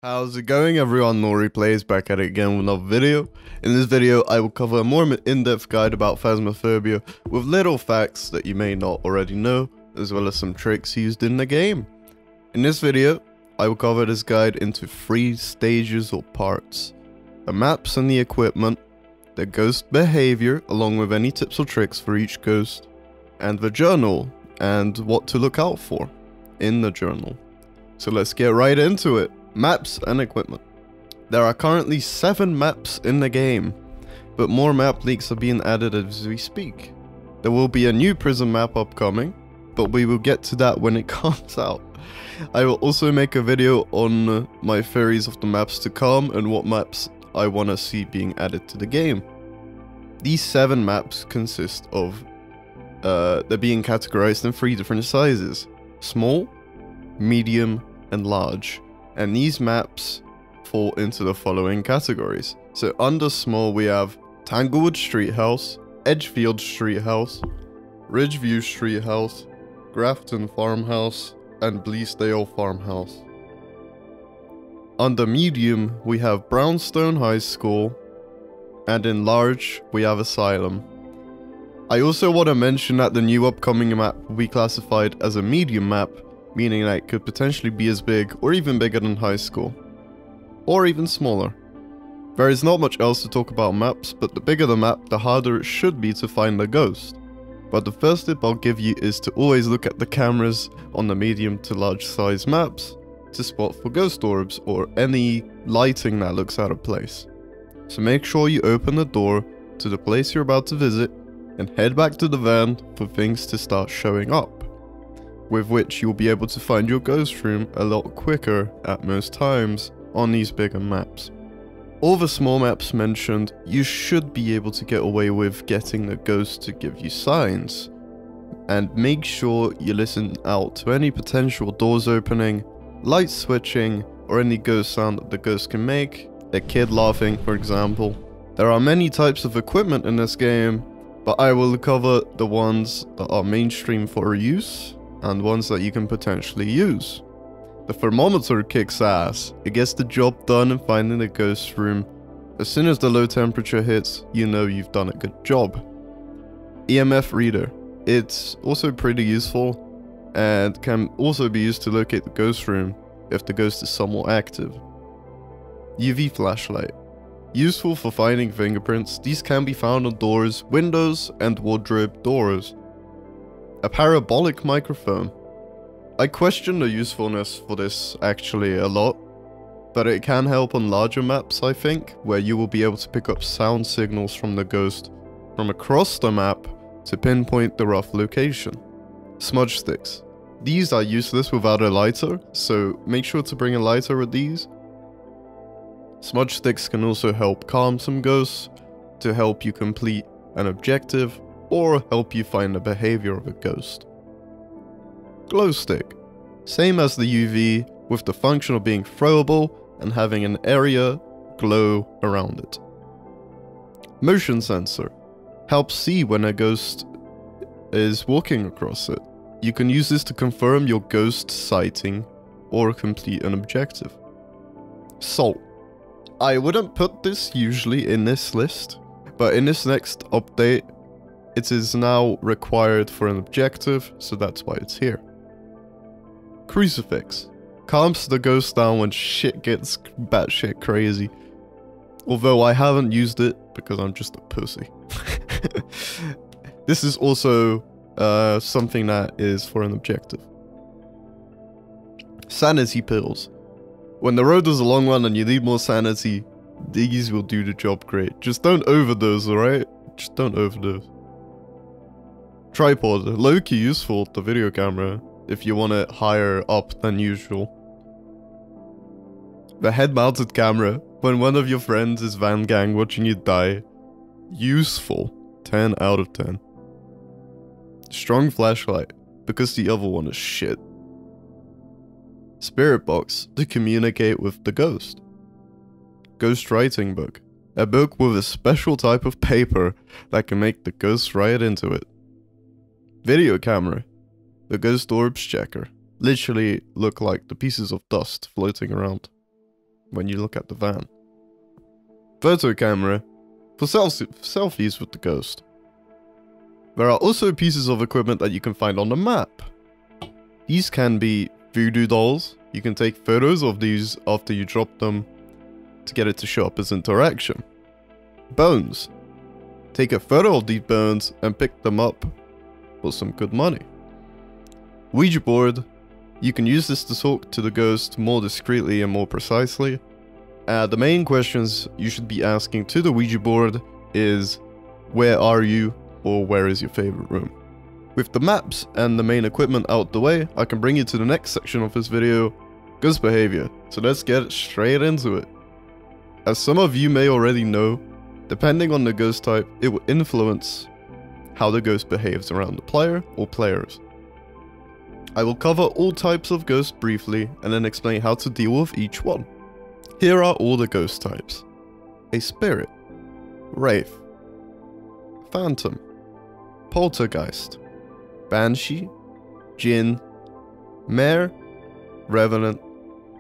How's it going, everyone? Nori plays back at it again with another video. In this video, I will cover a more in-depth guide about Phasmophobia with little facts that you may not already know, as well as some tricks used in the game. In this video, I will cover this guide into 3 stages or parts: the maps and the equipment, the ghost behavior along with any tips or tricks for each ghost, and the journal and what to look out for in the journal. So let's get right into it. Maps and equipment. There are currently 7 maps in the game, but more map leaks are being added as we speak. There will be a new prison map upcoming, but we will get to that when it comes out. I will also make a video on my theories of the maps to come and what maps I want to see being added to the game. These 7 maps consist of, they're being categorized in 3 different sizes: small, medium, and large. And these maps fall into the following categories. So under small we have Tanglewood Street House, Edgefield Street House, Ridgeview Street House, Grafton Farmhouse, and Bleasdale Farmhouse. Under medium we have Brownstone High School, and in large we have Asylum. I also want to mention that the new upcoming map will be classified as a medium map, meaning that it could potentially be as big or even bigger than high school, or even smaller. There is not much else to talk about maps, but the bigger the map, the harder it should be to find the ghost. But the first tip I'll give you is to always look at the cameras on the medium to large size maps to spot for ghost orbs or any lighting that looks out of place. So make sure you open the door to the place you're about to visit and head back to the van for things to start showing up, with which you'll be able to find your ghost room a lot quicker at most times on these bigger maps. All the small maps mentioned, you should be able to get away with getting the ghost to give you signs. And make sure you listen out to any potential doors opening, light switching, or any ghost sound that the ghost can make, a kid laughing for example. There are many types of equipment in this game, but I will cover the ones that are mainstream for use and ones that you can potentially use. The thermometer kicks ass. It gets the job done in finding the ghost room. As soon as the low temperature hits, you know you've done a good job. EMF reader. It's also pretty useful and can also be used to locate the ghost room if the ghost is somewhat active. UV flashlight. Useful for finding fingerprints. These can be found on doors, windows, and wardrobe doors. A parabolic microphone. I question the usefulness for this actually a lot, but it can help on larger maps I think, where you will be able to pick up sound signals from the ghost from across the map to pinpoint the rough location. Smudge sticks. These are useless without a lighter, so make sure to bring a lighter with these. Smudge sticks can also help calm some ghosts, to help you complete an objective, or help you find the behavior of a ghost. Glow stick. Same as the UV, with the function of being throwable and having an area glow around it. Motion sensor. Helps see when a ghost is walking across it. You can use this to confirm your ghost sighting or complete an objective. Salt. I wouldn't put this usually in this list, but in this next update, it is now required for an objective, so that's why it's here. Crucifix. Calms the ghost down when shit gets batshit crazy. Although I haven't used it because I'm just a pussy. This is also something that is for an objective. Sanity pills. When the road is a long one and you need more sanity, these will do the job great. Just don't overdose, alright? Just don't overdose. Tripod. Low-key useful, the video camera, if you want it higher up than usual. The head-mounted camera. When one of your friends is van gang watching you die. Useful. 10 out of 10. Strong flashlight, because the other one is shit. Spirit box, to communicate with the ghost. Ghost writing book. A book with a special type of paper that can make the ghost write into it. Video camera. The ghost orbs checker. literally look like the pieces of dust floating around. when you look at the van. Photo camera for selfies with the ghost. There are also pieces of equipment that you can find on the map. These can be voodoo dolls. You can take photos of these after you drop them to get it to show up as interaction. Bones. Take a photo of these bones and pick them up for some good money. Ouija board. You can use this to talk to the ghost more discreetly and more precisely. The main questions you should be asking to the Ouija board is, where are you, or where is your favorite room? With the maps and the main equipment out the way, I can bring you to the next section of this video, ghost behavior. So let's get straight into it. As some of you may already know, depending on the ghost type, it will influence how the ghost behaves around the player or players. I will cover all types of ghosts briefly and then explain how to deal with each one. Here are all the ghost types. A spirit, Wraith, Phantom, Poltergeist, Banshee, Jinn, Mare, Revenant,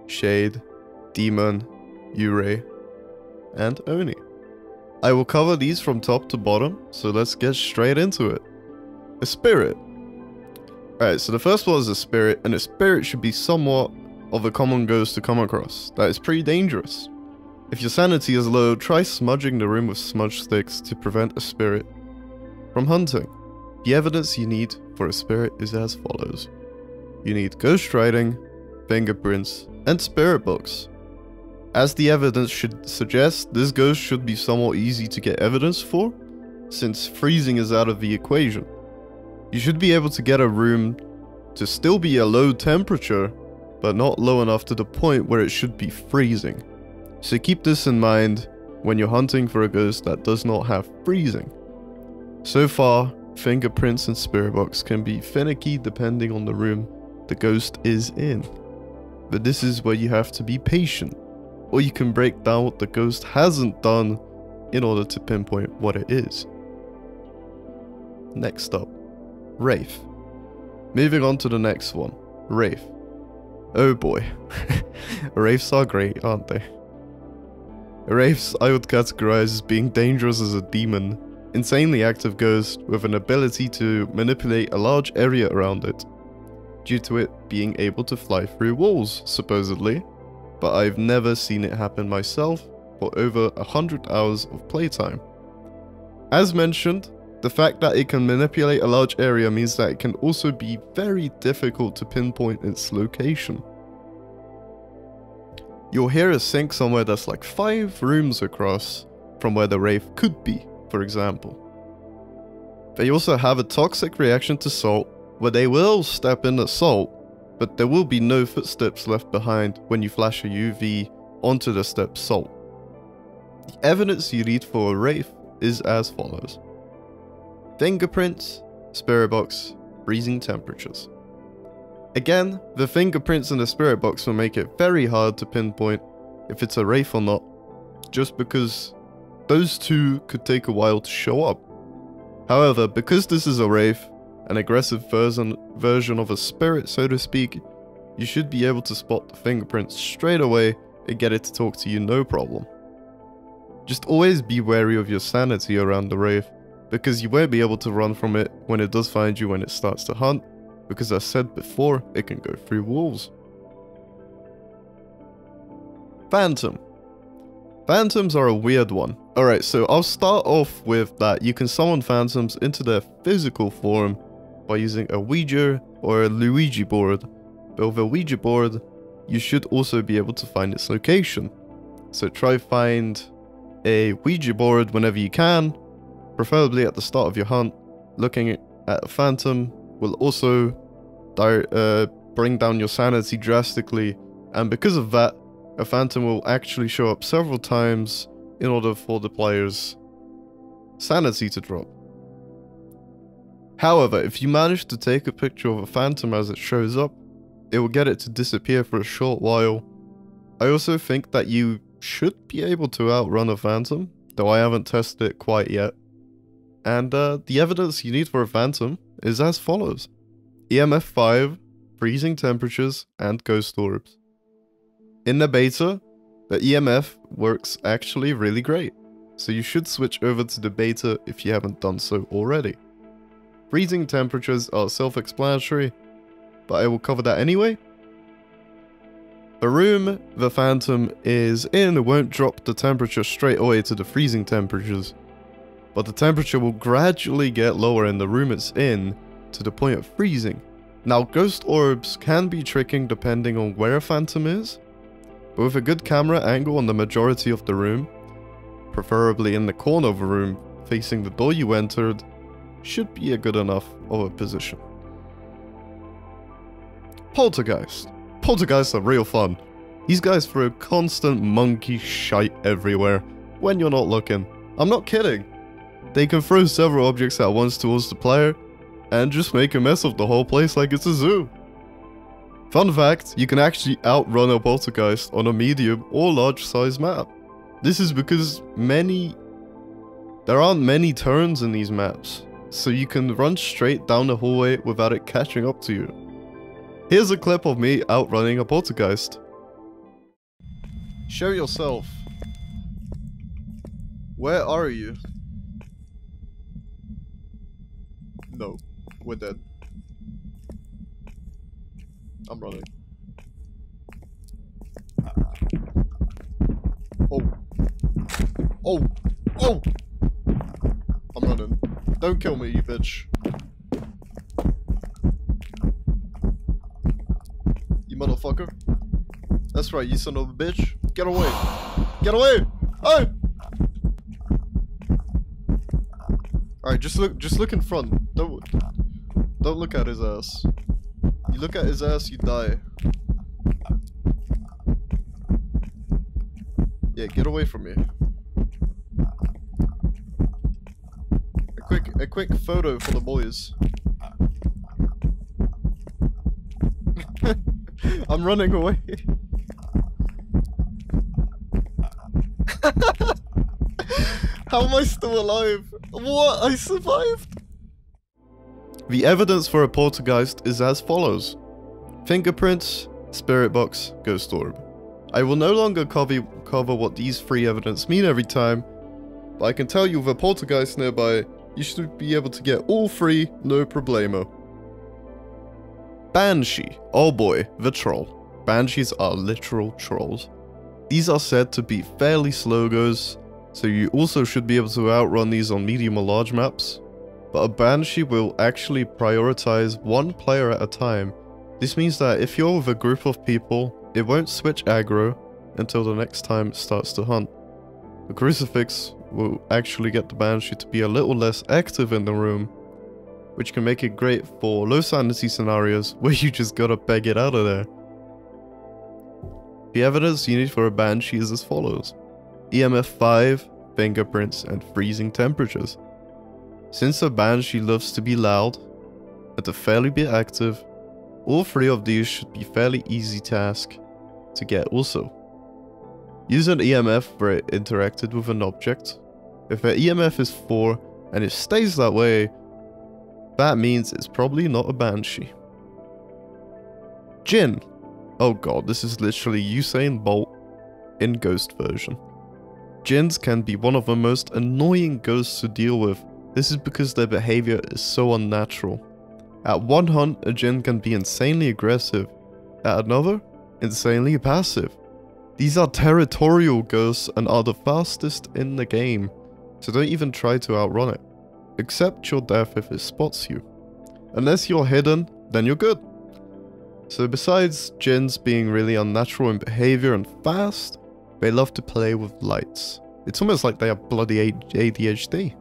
Shade, Demon, Yurei, and Oni. I will cover these from top to bottom, so let's get straight into it. A spirit. Alright, so the first one is a spirit, and a spirit should be somewhat of a common ghost to come across. That is pretty dangerous. If your sanity is low, try smudging the room with smudge sticks to prevent a spirit from hunting. The evidence you need for a spirit is as follows. You need ghost writing, fingerprints, and spirit books. As the evidence should suggest, this ghost should be somewhat easy to get evidence for, since freezing is out of the equation. You should be able to get a room to still be a low temperature, but not low enough to the point where it should be freezing. So keep this in mind when you're hunting for a ghost that does not have freezing. So far, fingerprints and spirit box can be finicky depending on the room the ghost is in. But this is where you have to be patient, or you can break down what the ghost hasn't done in order to pinpoint what it is. Next up, Wraith. Moving on to the next one, Wraith. Oh boy, Wraiths are great, aren't they? Wraiths I would categorize as being dangerous as a demon, insanely active ghost with an ability to manipulate a large area around it, due to it being able to fly through walls, supposedly, but I've never seen it happen myself for over 100 hours of playtime. As mentioned, the fact that it can manipulate a large area means that it can also be very difficult to pinpoint its location. You'll hear a sink somewhere that's like 5 rooms across from where the Wraith could be, for example. They also have a toxic reaction to salt, where they will step in the salt, but there will be no footsteps left behind when you flash a UV onto the step salt. The evidence you need for a Wraith is as follows. Fingerprints, spirit box, freezing temperatures. Again, the fingerprints in the spirit box will make it very hard to pinpoint if it's a Wraith or not, just because those two could take a while to show up. However, because this is a Wraith, an aggressive version of a spirit so to speak, you should be able to spot the fingerprints straight away and get it to talk to you no problem. Just always be wary of your sanity around the Wraith, because you won't be able to run from it when it does find you when it starts to hunt, because as said before, it can go through walls. Phantom. Phantoms are a weird one. Alright, so I'll start off with that you can summon phantoms into their physical form by using a Ouija or a Luigi board, but with a Ouija board, you should also be able to find its location. So try find a Ouija board whenever you can, preferably at the start of your hunt. Looking at a phantom will also bring down your sanity drastically, and because of that, a phantom will actually show up several times in order for the player's sanity to drop. However, if you manage to take a picture of a phantom as it shows up, it will get it to disappear for a short while. I also think that you should be able to outrun a phantom, though I haven't tested it quite yet. And the evidence you need for a phantom is as follows. EMF 5, freezing temperatures, and ghost orbs. In the beta, The EMF works actually really great, so you should switch over to the beta if you haven't done so already. Freezing temperatures are self-explanatory, but I will cover that anyway. The room the Phantom is in won't drop the temperature straight away to the freezing temperatures, but the temperature will gradually get lower in the room it's in to the point of freezing. Now, ghost orbs can be tricking depending on where a Phantom is, but with a good camera angle on the majority of the room, preferably in the corner of a room facing the door you entered, should be a good enough of a position. Poltergeist. Poltergeists are real fun. These guys throw constant monkey shite everywhere when you're not looking. I'm not kidding. They can throw several objects at once towards the player and just make a mess of the whole place like it's a zoo. Fun fact, you can actually outrun a poltergeist on a medium or large size map. This is because there aren't many turns in these maps, so you can run straight down the hallway without it catching up to you. Here's a clip of me outrunning a poltergeist. Show yourself. Where are you? No, we're dead. I'm running. Oh. Oh. Oh! I'm running. Don't kill me, you bitch. You motherfucker. That's right, you son of a bitch. Get away. Get away! Oh! Alright, just look in front. Don't look at his ass. You look at his ass, you die. Yeah, get away from me. A quick photo for the boys. I'm running away. How am I still alive? What? I survived? The evidence for a poltergeist is as follows. Fingerprints, spirit box, ghost orb. I will no longer cover what these three evidence mean every time, but I can tell you with a poltergeist nearby, you should be able to get all three, no problemo. Banshee. Oh boy, the troll. Banshees are literal trolls. These are said to be fairly slow goes, so you also should be able to outrun these on medium or large maps. But a Banshee will actually prioritize one player at a time. This means that if you're with a group of people, it won't switch aggro until the next time it starts to hunt. The crucifix will actually get the Banshee to be a little less active in the room, which can make it great for low sanity scenarios where you just gotta beg it out of there. The evidence you need for a Banshee is as follows. EMF 5, fingerprints, and freezing temperatures. Since a Banshee loves to be loud and to fairly be active, all three of these should be fairly easy task to get also. Use an EMF where it interacted with an object. If an EMF is 4 and it stays that way, that means it's probably not a Banshee. Jinn. Oh god, this is literally Usain Bolt in ghost version. Jinns can be one of the most annoying ghosts to deal with. This is because their behavior is so unnatural. At one hunt, a Jinn can be insanely aggressive. At another, insanely passive. These are territorial ghosts and are the fastest in the game, so don't even try to outrun it. Accept your death if it spots you. Unless you're hidden, then you're good. So besides Jinns being really unnatural in behavior and fast, they love to play with lights. It's almost like they have bloody ADHD.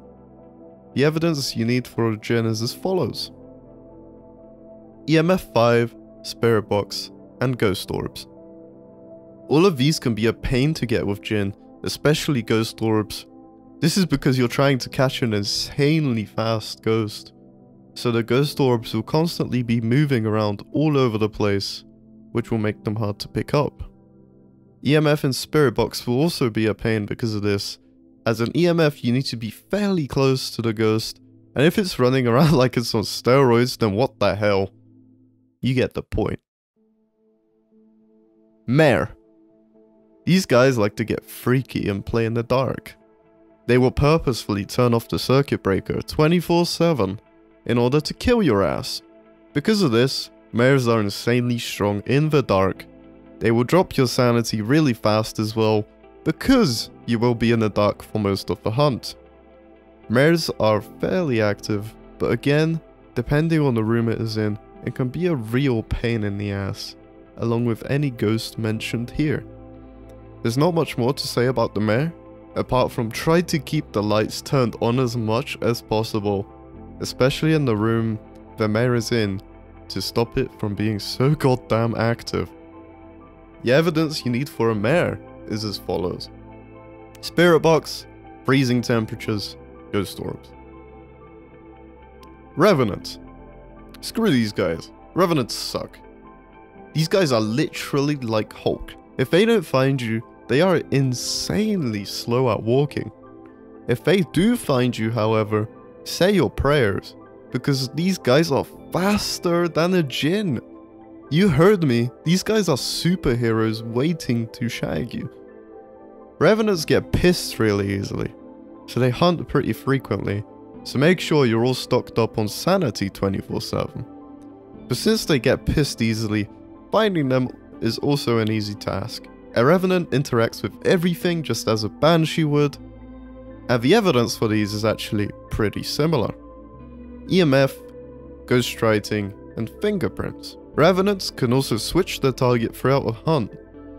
The evidence you need for a Jinn is as follows. EMF 5, spirit box, and ghost orbs. All of these can be a pain to get with Jinn, especially ghost orbs. This is because you're trying to catch an insanely fast ghost, so the ghost orbs will constantly be moving around all over the place, which will make them hard to pick up. EMF and spirit box will also be a pain because of this. As an EMF, you need to be fairly close to the ghost, and if it's running around like it's on steroids, then what the hell? You get the point. Mare. These guys like to get freaky and play in the dark. They will purposefully turn off the circuit breaker 24/7 in order to kill your ass. Because of this, mares are insanely strong in the dark. They will drop your sanity really fast as well, because you will be in the dark for most of the hunt. Mares are fairly active, but again, depending on the room it is in, it can be a real pain in the ass, along with any ghost mentioned here. There's not much more to say about the mare, apart from try to keep the lights turned on as much as possible, especially in the room the mare is in, to stop it from being so goddamn active. The evidence you need for a mare is as follows: spirit box, freezing temperatures, ghost orbs. Revenant. Screw these guys. Revenants suck. These guys are literally like Hulk. If they don't find you, they are insanely slow at walking. If they do find you, however, say your prayers, because these guys are faster than a Jinn. You heard me, these guys are superheroes waiting to shag you. Revenants get pissed really easily, so they hunt pretty frequently, so make sure you're all stocked up on sanity 24/7. But since they get pissed easily, finding them is also an easy task. A Revenant interacts with everything just as a Banshee would, and the evidence for these is actually pretty similar. EMF, ghostwriting, and fingerprints. Revenants can also switch their target throughout a hunt,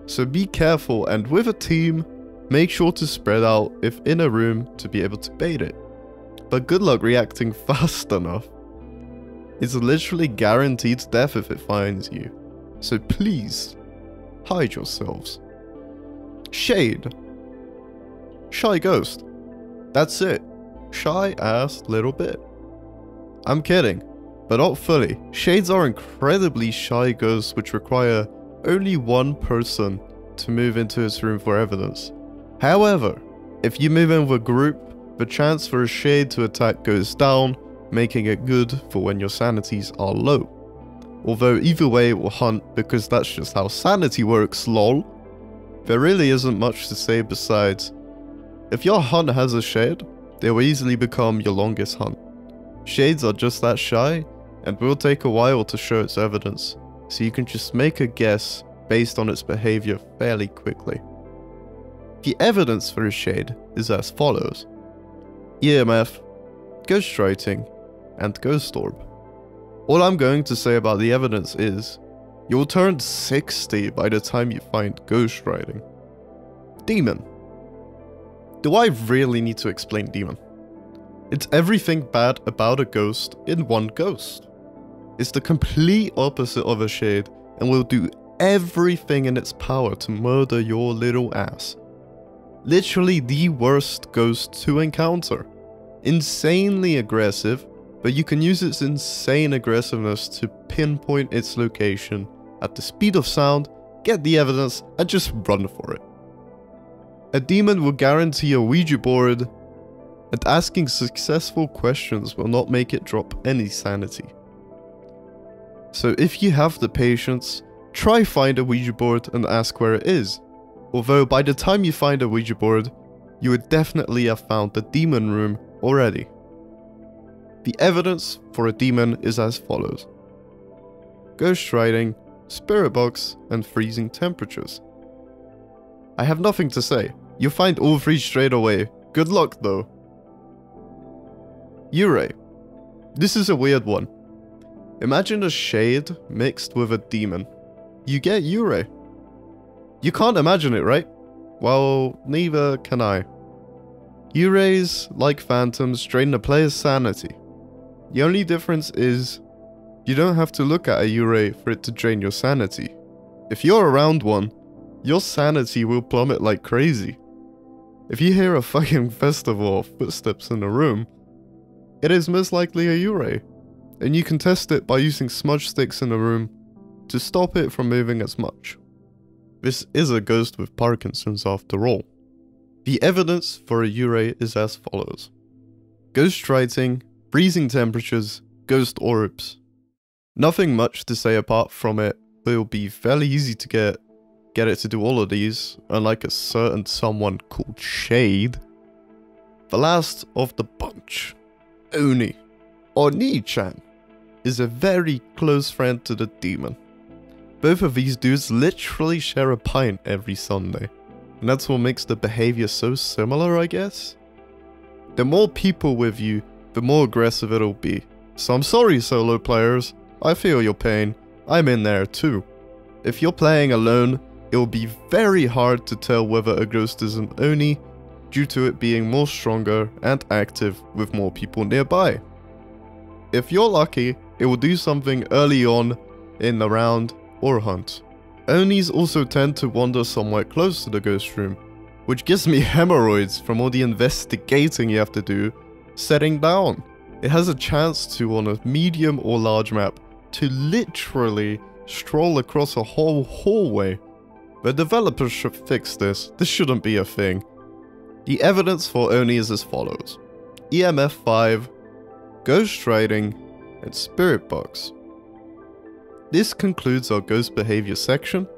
so be careful, and with a team, make sure to spread out if in a room to be able to bait it. But good luck reacting fast enough. It's literally guaranteed death if it finds you, so please, hide yourselves. Shade. Shy ghost. That's it. Shy ass little bit. I'm kidding, but not fully. Shades are incredibly shy ghosts which require only one person to move into his room for evidence. However, if you move in with a group, the chance for a shade to attack goes down, making it good for when your sanities are low. Although either way it will hunt because that's just how sanity works, lol. There really isn't much to say besides, if your hunt has a shade, they will easily become your longest hunt. Shades are just that shy, and will take a while to show its evidence, so you can just make a guess based on its behavior fairly quickly. The evidence for a shade is as follows: EMF, ghostwriting, and ghost orb. All I'm going to say about the evidence is, you'll turn 60 by the time you find ghostwriting. Demon. Do I really need to explain demon? It's everything bad about a ghost in one ghost. It's the complete opposite of a shade and will do everything in its power to murder your little ass. Literally the worst ghost to encounter. Insanely aggressive, but you can use its insane aggressiveness to pinpoint its location at the speed of sound, get the evidence, and just run for it. A demon will guarantee a Ouija board, and asking successful questions will not make it drop any sanity. So if you have the patience, try find a Ouija board and ask where it is. Although by the time you find a Ouija board, you would definitely have found the demon room already. The evidence for a demon is as follows: ghostwriting, spirit box, and freezing temperatures. I have nothing to say. You'll find all three straight away. Good luck though. Yurei. This is a weird one. Imagine a shade mixed with a demon. You get Yurei. You can't imagine it, right? Well, neither can I. Yureis, like phantoms, drain the player's sanity. The only difference is, you don't have to look at a Yurei for it to drain your sanity. If you're around one, your sanity will plummet like crazy. If you hear a fucking festival of footsteps in a room, it is most likely a Yurei, and you can test it by using smudge sticks in the room to stop it from moving as much. This is a ghost with Parkinson's after all. The evidence for a Yurei is as follows: ghostwriting, freezing temperatures, ghost orbs. Nothing much to say apart from it will be fairly easy to get get it to do all of these, unlike a certain someone called Shade. The last of the bunch, Oni, or Ni-chan, is a very close friend to the demon. Both of these dudes literally share a pint every Sunday, and that's what makes the behavior so similar, I guess. The more people with you, the more aggressive it'll be. So I'm sorry, solo players, I feel your pain, I'm in there too. If you're playing alone, it will be very hard to tell whether a ghost is an Oni due to it being more stronger and active with more people nearby. If you're lucky, it will do something early on in the round or hunt. Onis also tend to wander somewhere close to the ghost room, which gives me hemorrhoids from all the investigating you have to do setting down. It has a chance to, on a medium or large map, to literally stroll across a whole hallway. The developers should fix this. This shouldn't be a thing. The evidence for Oni is as follows: EMF 5, ghost writing, and spirit box. This concludes our ghost behavior section.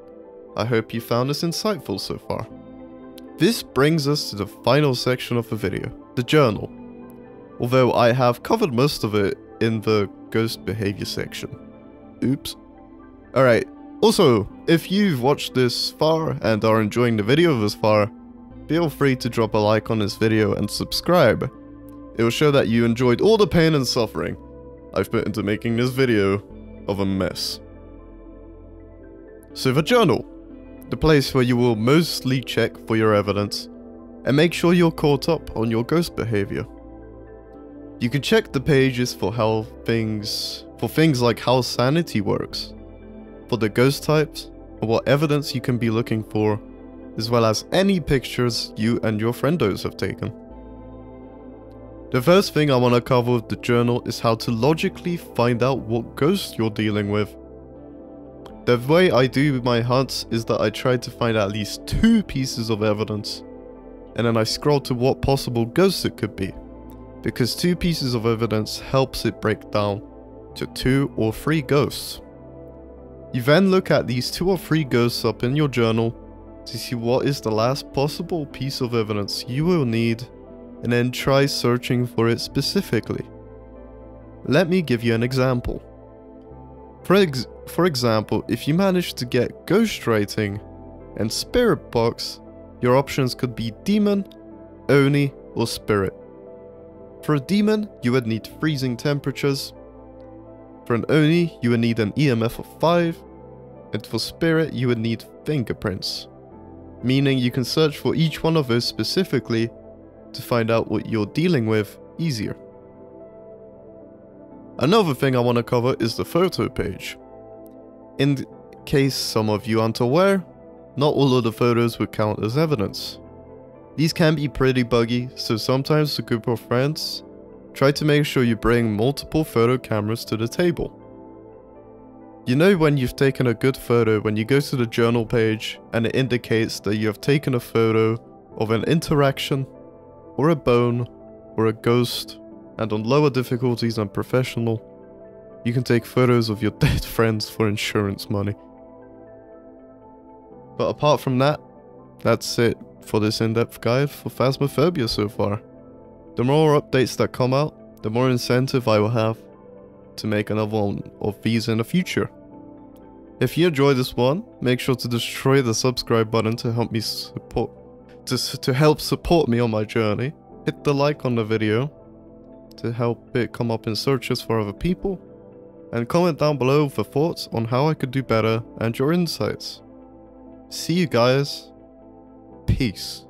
I hope you found this insightful so far. This brings us to the final section of the video, the journal. Although I have covered most of it in the ghost behavior section. Oops. Alright, also, if you've watched this far and are enjoying the video this far, feel free to drop a like on this video and subscribe. It will show that you enjoyed all the pain and suffering I've put into making this video of a mess. So the journal, the place where you will mostly check for your evidence and make sure you're caught up on your ghost behavior. You can check the pages for things like how sanity works, for the ghost types, and what evidence you can be looking for, as well as any pictures you and your friendos have taken. The first thing I want to cover with the journal is how to logically find out what ghost you're dealing with. The way I do my hunts is that I try to find at least 2 pieces of evidence, and then I scroll to what possible ghosts it could be, because 2 pieces of evidence helps it break down to 2 or 3 ghosts. You then look at these 2 or 3 ghosts up in your journal to see what is the last possible piece of evidence you will need, and then try searching for it specifically. Let me give you an example. For example, if you manage to get ghostwriting and spirit box, your options could be demon, Oni, or spirit. For a demon, you would need freezing temperatures. For an Oni, you would need an EMF of 5, and for spirit, you would need fingerprints, meaning you can search for each one of those specifically to find out what you're dealing with easier. Another thing I want to cover is the photo page. In case some of you aren't aware, not all of the photos would count as evidence. These can be pretty buggy, so sometimes a group of friends try to make sure you bring multiple photo cameras to the table. You know when you've taken a good photo when you go to the journal page and it indicates that you have taken a photo of an interaction, or a bone, or a ghost, and on lower difficulties than professional, you can take photos of your dead friends for insurance money. But apart from that, that's it for this in-depth guide for Phasmophobia so far. The more updates that come out, the more incentive I will have to make another one of these in the future. If you enjoyed this one, make sure to destroy the subscribe button to help me support me on my journey. Hit the like on the video to help it come up in searches for other people, and comment down below for thoughts on how I could do better and your insights. See you guys. Peace.